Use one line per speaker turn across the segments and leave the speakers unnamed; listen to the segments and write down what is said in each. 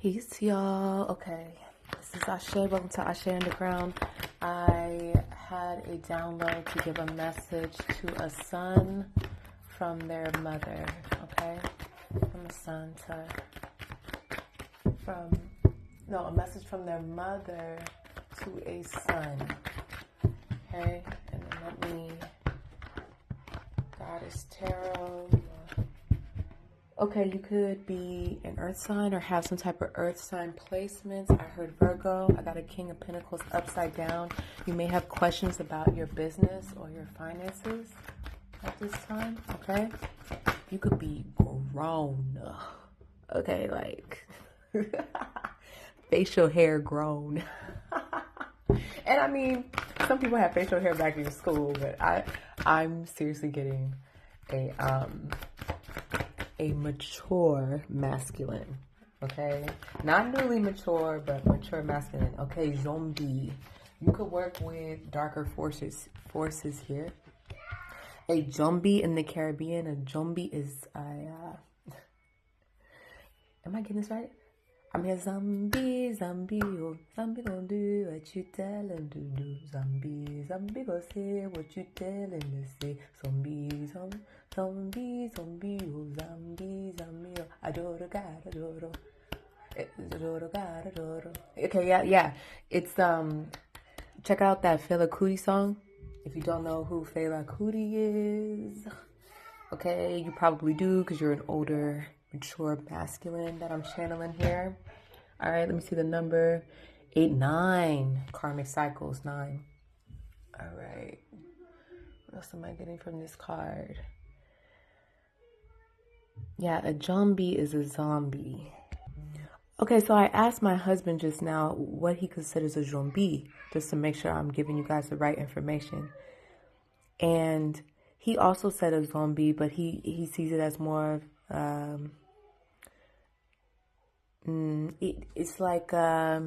Peace, y'all. Okay, this is Asè. Welcome to Asè'Underground. I had a download to give a message to a son from their mother. Okay, from a son to a message from their mother to a son. Okay, and then let me. Goddess Tarot. Okay, you could be an earth sign or have some type of earth sign placements. I heard Virgo. I got a King of Pentacles upside down. You may have questions about your business or your finances at this time, okay? You could be grown. Okay, like facial hair grown. And I mean, some people have facial hair back in school, but I'm seriously getting a mature masculine, okay? Not newly mature, but mature masculine. Okay, zombie. You could work with darker forces here. A zombie in the Caribbean, a zombie is am I getting this right? I'm here, zombie, oh, zombie gon' do what you tell him to do. Zombie gon' say what you tell him to say. Zombie, oh, zombie, oh, adoro, God, adoro. Adoro, God, adoro. Okay, yeah. It's, check out that Fela Kuti song. If you don't know who Fela Kuti is, okay, you probably do because you're an older, mature masculine that I'm channeling here. All right, let me see the number. 8, 9. Karmic cycles, 9. All right. What else am I getting from this card? Yeah, a zombie is a zombie. Okay, so I asked my husband just now what he considers a zombie, just to make sure I'm giving you guys the right information. And he also said a zombie, but he sees it as more of, it's like, I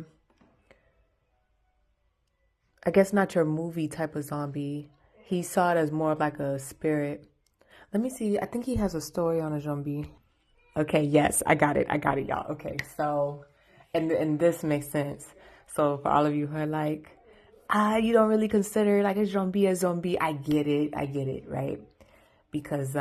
guess not your movie type of zombie. He saw it as more of like a spirit. Let me see. I think he has a story on a zombie. Okay, yes, I got it, y'all. Okay, so, and this makes sense. So for all of you who are like, you don't really consider like a zombie, I get it, right? Because,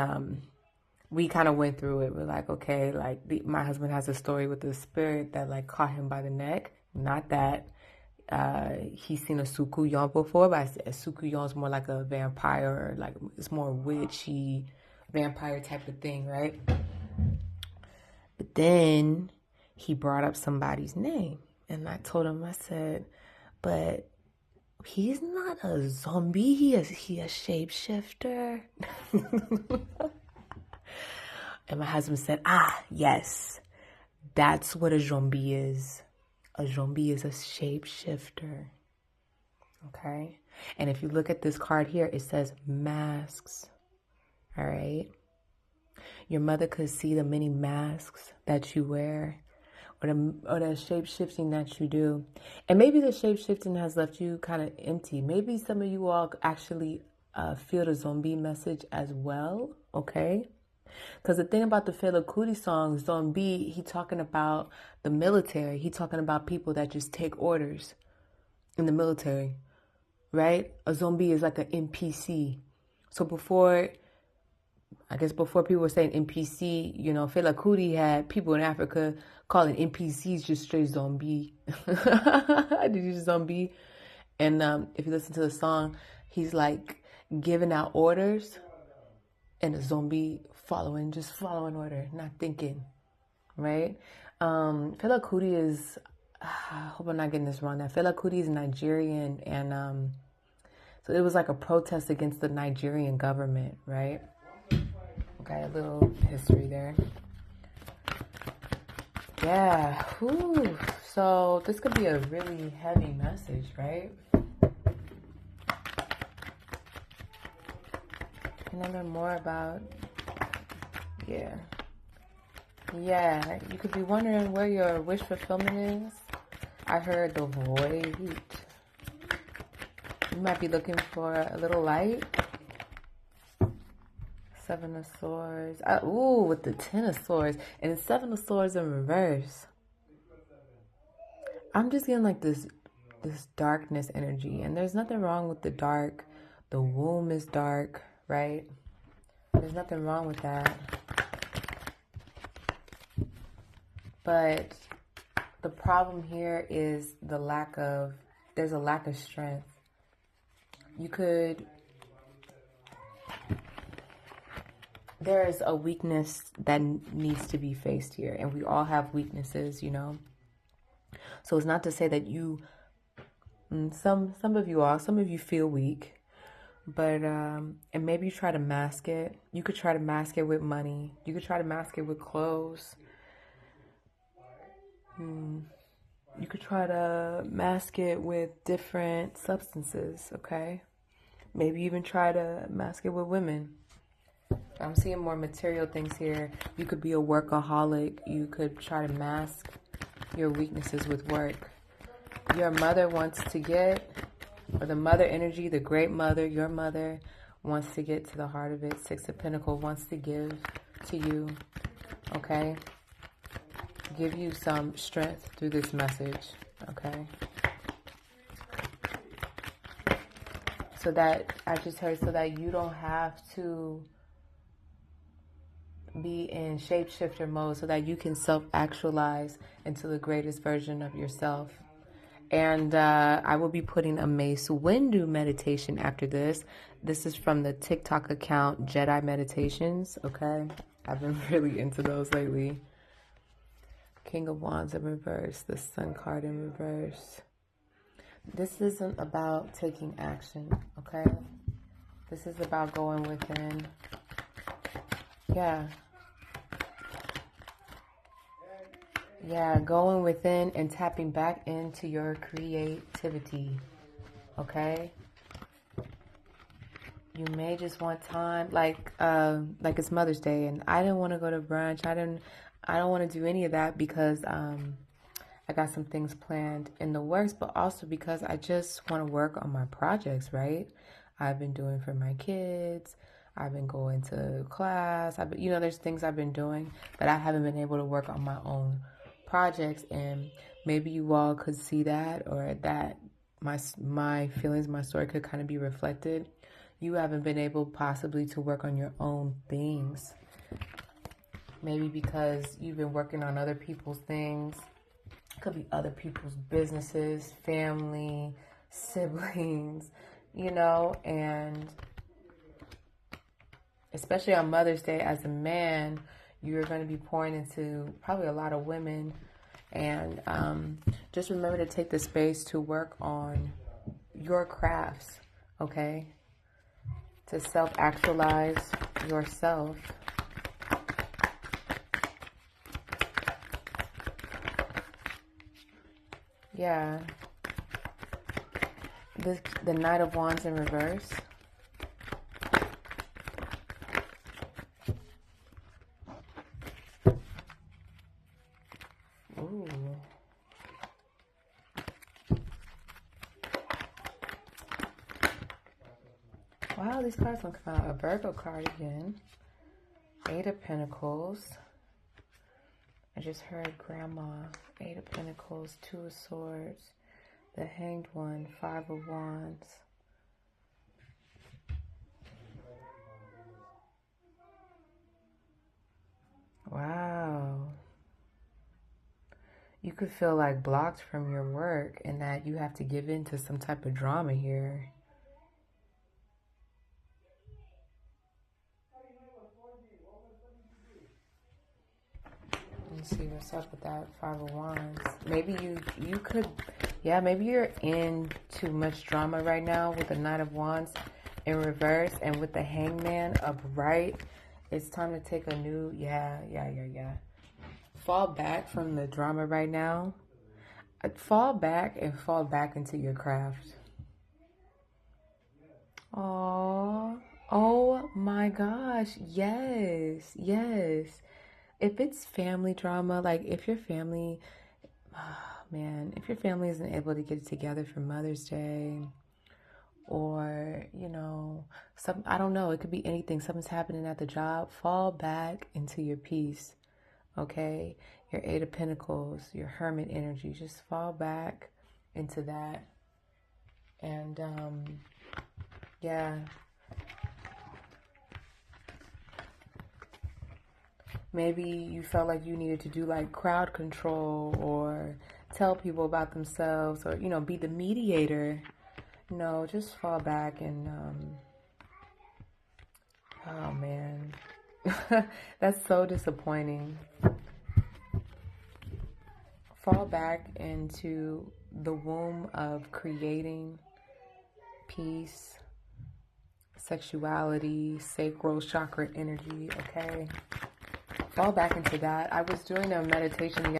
we kind of went through it. We're like, okay, like my husband has a story with the spirit that like caught him by the neck. Not that he's seen a sukuyon before, but a sukuyon is more like a vampire, or like it's more witchy vampire type of thing, right? But then he brought up somebody's name, and I told him, I said, but he's not a zombie. He a shapeshifter. And my husband said, yes, that's what a zombie is. A zombie is a shapeshifter. Okay? And if you look at this card here, it says masks. All right? Your mother could see the many masks that you wear, or the shape-shifting that you do. And maybe the shape-shifting has left you kind of empty. Maybe some of you all actually feel the zombie message as well. Okay? Because the thing about the Fela Kuti song, Zombie, he talking about the military. He talking about people that just take orders in the military, right? A zombie is like an NPC. So before people were saying NPC, you know, Fela Kuti had people in Africa calling NPCs just straight zombie. Did you zombie? And if you listen to the song, he's like giving out orders, and a zombie following order, not thinking, right? Fela Kuti is, I hope I'm not getting this wrong. That Fela Kuti is Nigerian, and so it was like a protest against the Nigerian government, right? Okay, a little history there. Yeah, whew. So this could be a really heavy message, right? Can I learn more about? Yeah, you could be wondering where your wish fulfillment is. I heard the void. You might be looking for a little light. 7 of Swords. With the 10 of Swords. And 7 of Swords in reverse. I'm just getting like this darkness energy, and there's nothing wrong with the dark. The womb is dark, right? There's nothing wrong with that. But the problem here is there's a lack of strength. There's a weakness that needs to be faced here, and we all have weaknesses, you know. So it's not to say that some of you feel weak, but and maybe you try to mask it. You could try to mask it with money. You could try to mask it with clothes. You could try to mask it with different substances, okay? Maybe even try to mask it with women. I'm seeing more material things here. You could be a workaholic. You could try to mask your weaknesses with work. Your mother wants to get, or the mother energy, the great mother, your mother wants to get to the heart of it. Six of Pentacles wants to give to you, okay? Give you some strength through this message, okay? So that, I just heard, so that you don't have to be in shapeshifter mode, so that you can self-actualize into the greatest version of yourself. And I will be putting a Mace Windu meditation after this. This is from the TikTok account Jedi Meditations, okay? I've been really into those lately. King of Wands in reverse, the Sun card in reverse. This isn't about taking action, okay? This is about going within. Yeah, going within and tapping back into your creativity, okay? You may just want time, like it's Mother's Day, and I didn't want to go to brunch. I don't want to do any of that because I got some things planned in the works, but also because I just want to work on my projects, right? I've been doing for my kids. I've been going to class. There's things I've been doing, but I haven't been able to work on my own projects. And maybe you all could see that, or that my feelings, my story could kind of be reflected. You haven't been able possibly to work on your own things. Maybe because you've been working on other people's things. Could be other people's businesses, family, siblings, and especially on Mother's Day as a man, you're going to be pouring into probably a lot of women. And just remember to take the space to work on your crafts, okay? To self-actualize yourself. Yeah. The Knight of Wands in reverse. Ooh. Wow, these cards don't come out. A Virgo card again. Eight of Pentacles. I just heard Grandma. Eight of Pentacles, Two of Swords, the Hanged One, Five of Wands. Wow. You could feel like blocked from your work and that you have to give in to some type of drama here. Let's see what's up with that Five of Wands. Maybe you could, maybe you're in too much drama right now with the Knight of Wands in reverse and with the Hangman upright. It's time to take a new, fall back from the drama right now. Fall back and fall back into your craft. Oh my gosh, yes. If it's family drama, like if your family, if your family isn't able to get together for Mother's Day, or, I don't know, it could be anything. Something's happening at the job. Fall back into your peace, okay? Your Eight of Pentacles, your Hermit energy. Just fall back into that. And, yeah. Maybe you felt like you needed to do like crowd control or tell people about themselves or, you know, be the mediator. No, just fall back and, oh man, that's so disappointing. Fall back into the womb of creating peace, sexuality, sacral chakra energy, okay? Fall back into that. I was doing a meditation.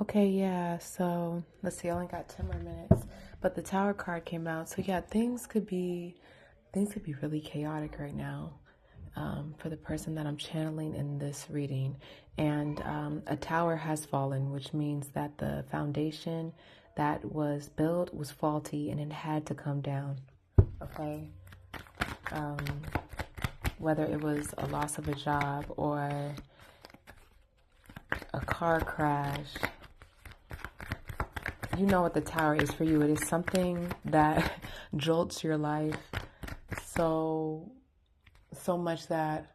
Okay, yeah, so let's see, I only got 10 more minutes, but the Tower card came out. So yeah, things could be really chaotic right now. For the person that I'm channeling in this reading. And a tower has fallen, which means that the foundation that was built was faulty and it had to come down. Okay? Whether it was a loss of a job or a car crash, you know what the tower is for you. It is something that jolts your life so much that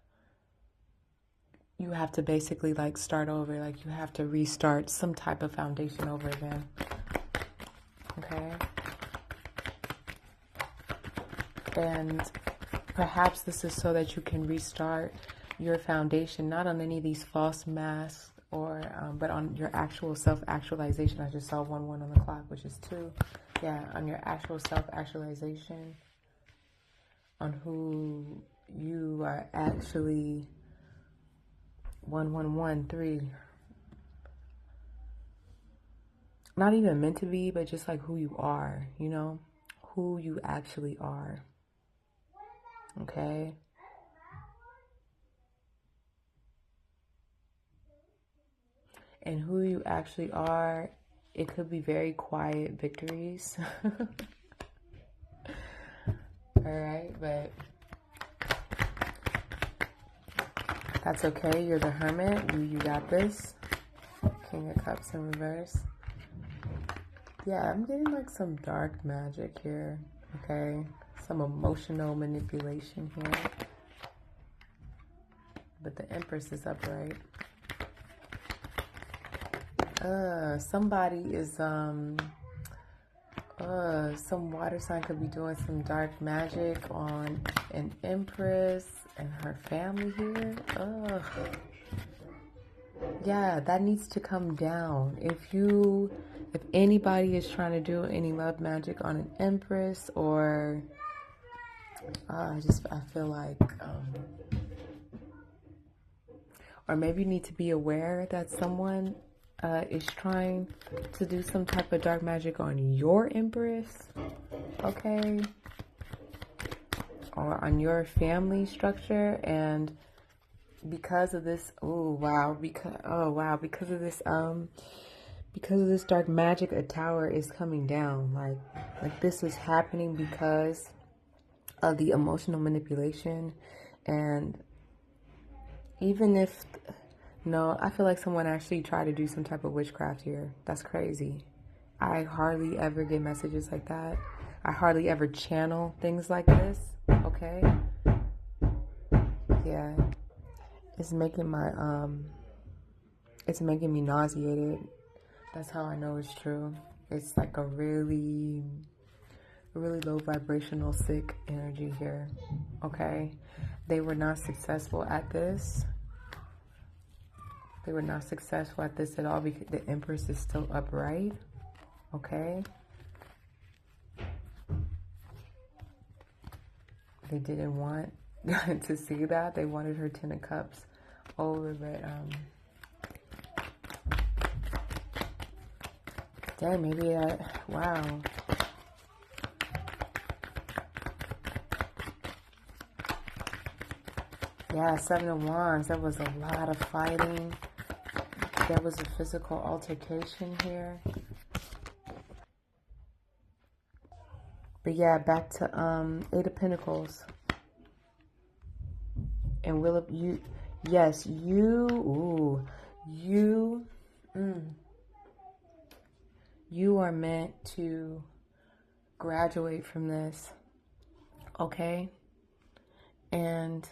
you have to basically like start over, like you have to restart some type of foundation over again. Okay? And perhaps this is so that you can restart your foundation, not on any of these false masks or, but on your actual self-actualization. I just saw 1-1 on the clock, which is 2. Yeah, on your actual self-actualization, on who you are actually. 1-1-1-3. Not even meant to be, but just like who you are, you know? Who you actually are. Okay? And who you actually are, it could be very quiet victories. Alright, but that's okay. You're the Hermit. You got this. King of Cups in reverse. Yeah, I'm getting like some dark magic here. Okay? Some emotional manipulation here. But the Empress is upright. Somebody is, some water sign could be doing some dark magic on an Empress and her family here. Yeah, that needs to come down. If anybody is trying to do any love magic on an Empress or, I feel like, or maybe you need to be aware that someone is trying to do some type of dark magic on your Empress, okay? Or on your family structure, and because of this, because of this dark magic, a tower is coming down. Like this is happening because of the emotional manipulation. And even if, no, I feel like someone actually tried to do some type of witchcraft here. That's crazy. I hardly ever get messages like that. I hardly ever channel things like this, okay? Yeah. It's making me nauseated. That's how I know it's true. It's like a really, really low vibrational sick energy here, okay? They were not successful at this. They were not successful at this at all because the Empress is still upright, okay? They didn't want to see that. They wanted her 10 of Cups over, but dang, maybe wow. Yeah, 7 of Wands. There was a lot of fighting. There was a physical altercation here. But yeah, back to 8 of Pentacles. And Yes, you are meant to graduate from this, okay? And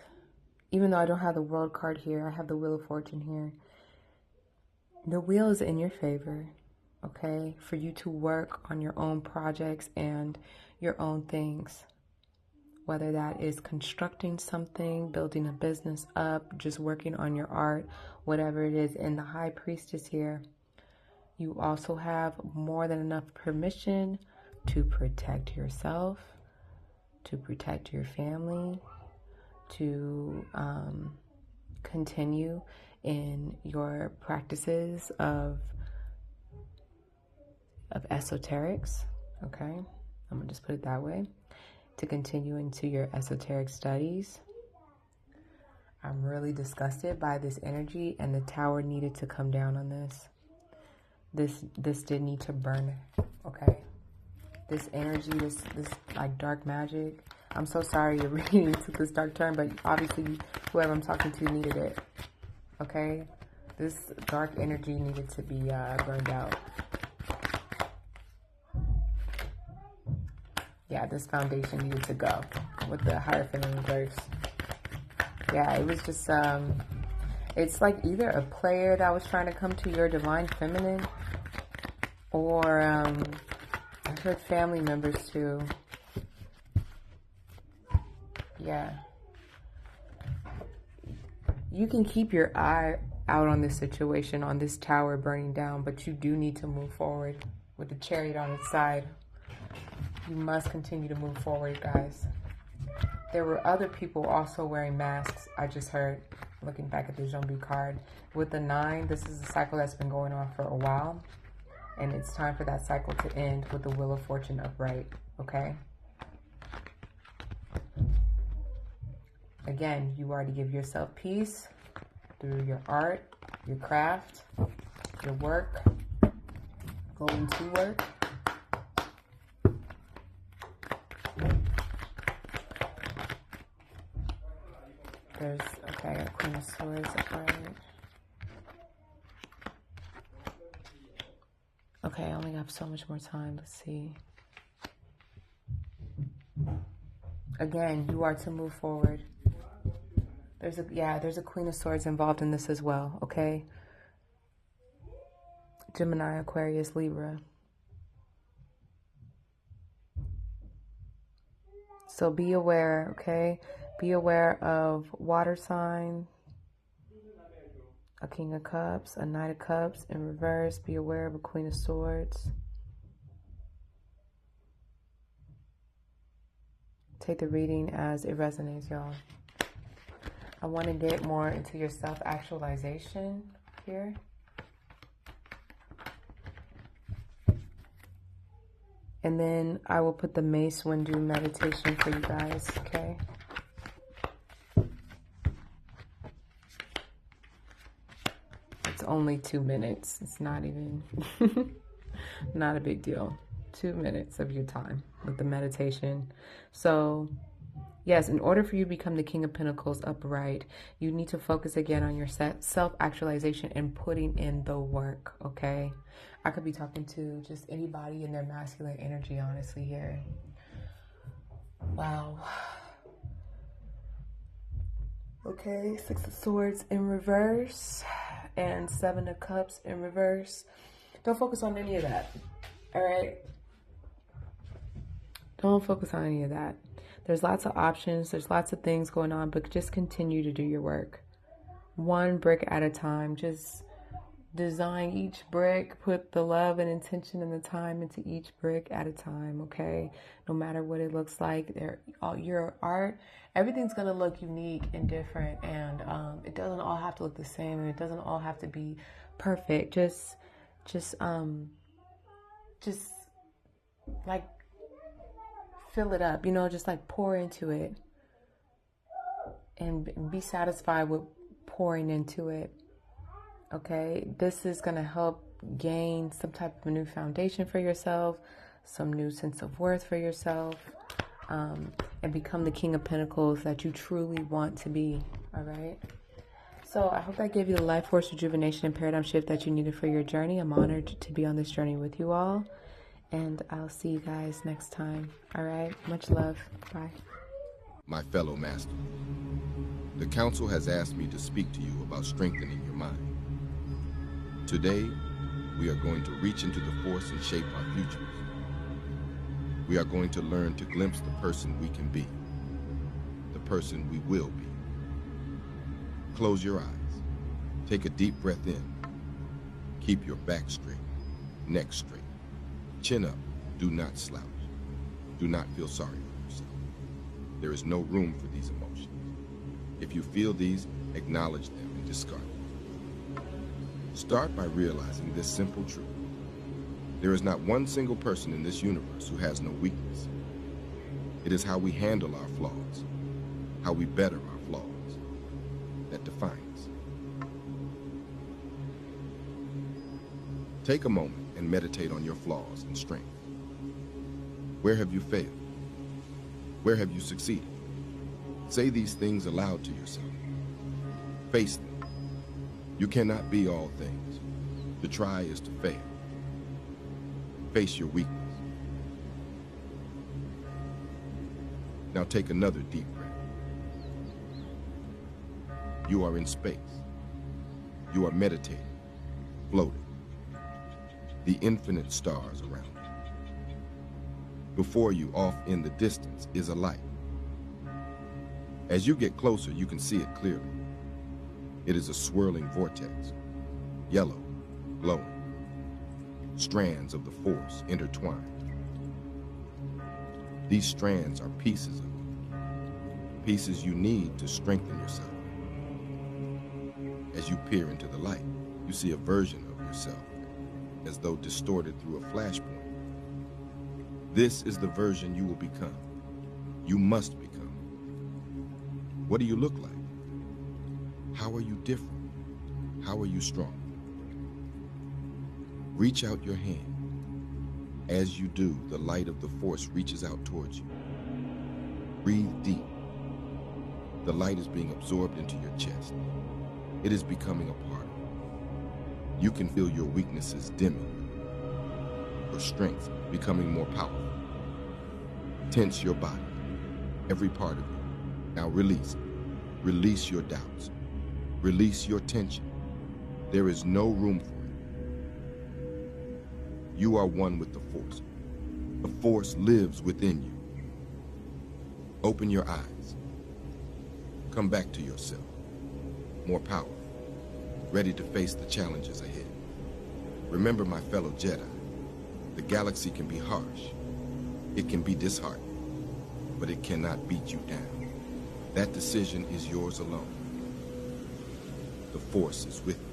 even though I don't have the world card here, I have the Wheel of Fortune here. The wheel is in your favor, okay? For you to work on your own projects and your own things. Whether that is constructing something, building a business up, just working on your art, whatever it is. And the High Priestess here, you also have more than enough permission to protect yourself, to protect your family, to continue in your practices of esoterics, okay? I'm gonna just put it that way. To continue into your esoteric studies. I'm really disgusted by this energy, and the tower needed to come down on this. This did need to burn, okay? This energy, this like dark magic. I'm so sorry your reading took this dark turn, but obviously whoever I'm talking to needed it, okay? This dark energy needed to be burned out. Yeah, this foundation needed to go with the Hierophant in reverse. Yeah, it was just, it's like either a player that was trying to come to your divine feminine, or I heard family members too. Yeah. You can keep your eye out on this situation, on this tower burning down, but you do need to move forward with the Chariot on its side. You must continue to move forward, guys. There were other people also wearing masks, I just heard, looking back at the Zombie card. With the 9, this is a cycle that's been going on for a while. And it's time for that cycle to end with the Wheel of Fortune upright, okay? Again, you are to give yourself peace through your art, your craft, your work, going to work. There's, okay, a Queen of Swords upright. Okay, I only have so much more time. Let's see. Again, you are to move forward. There's a Queen of Swords involved in this as well, okay? Gemini, Aquarius, Libra. So be aware, okay? Be aware of water sign, a King of Cups, a Knight of Cups in reverse. Be aware of a Queen of Swords. Take the reading as it resonates, y'all. I want to get more into your self-actualization here. And then I will put the Mace Windu meditation for you guys, okay? It's only 2 minutes. It's not even, not a big deal. 2 minutes of your time with the meditation. So, yes, in order for you to become the King of Pentacles upright, you need to focus again on your self-actualization and putting in the work, okay? I could be talking to just anybody in their masculine energy, honestly, here. Wow. Okay, 6 of Swords in reverse and 7 of Cups in reverse. Don't focus on any of that, all right? Don't focus on any of that. There's lots of options. There's lots of things going on, but just continue to do your work. One brick at a time. Just design each brick. Put the love and intention and the time into each brick at a time, okay? No matter what it looks like. Your art, everything's going to look unique and different. And it doesn't all have to look the same. And it doesn't all have to be perfect. Just like, fill it up, you know, just like pour into it and be satisfied with pouring into it, okay? This is going to help gain some type of a new foundation for yourself, some new sense of worth for yourself, and become the King of Pentacles that you truly want to be, all right? So I hope that gave you the life force rejuvenation and paradigm shift that you needed for your journey. I'm honored to be on this journey with you all. And I'll see you guys next time. All right. Much love. Bye.
My fellow master, the council has asked me to speak to you about strengthening your mind. Today, we are going to reach into the force and shape our futures. We are going to learn to glimpse the person we can be, the person we will be. Close your eyes. Take a deep breath in. Keep your back straight, neck straight, chin up. Do not slouch. Do not feel sorry for yourself. There is no room for these emotions. If you feel these, acknowledge them and discard them. Start by realizing this simple truth. There is not one single person in this universe who has no weakness. It is how we handle our flaws, how we better our flaws, that defines. Take a moment and meditate on your flaws and strengths. Where have you failed? Where have you succeeded? Say these things aloud to yourself. Face them. You cannot be all things. To try is to fail. Face your weakness. Now take another deep breath. You are in space. You are meditating, floating. The infinite stars around you. Before you, off in the distance, is a light. As you get closer, you can see it clearly. It is a swirling vortex, yellow, glowing. Strands of the force intertwined. These strands are pieces of you, pieces you need to strengthen yourself. As you peer into the light, you see a version of yourself, as though distorted through a flashpoint. This is the version you will become. You must become. What do you look like? How are you different? How are you strong? Reach out your hand. As you do, the light of the force reaches out towards you. Breathe deep. The light is being absorbed into your chest. It is becoming a part of you. You can feel your weaknesses dimming, your strength becoming more powerful. Tense your body, every part of you. Now release it. Release your doubts. Release your tension. There is no room for it. You are one with the force. The force lives within you. Open your eyes. Come back to yourself. More powerful, ready to face the challenges ahead. Remember, my fellow Jedi, the galaxy can be harsh. It can be disheartening, but it cannot beat you down. That decision is yours alone. The force is with you.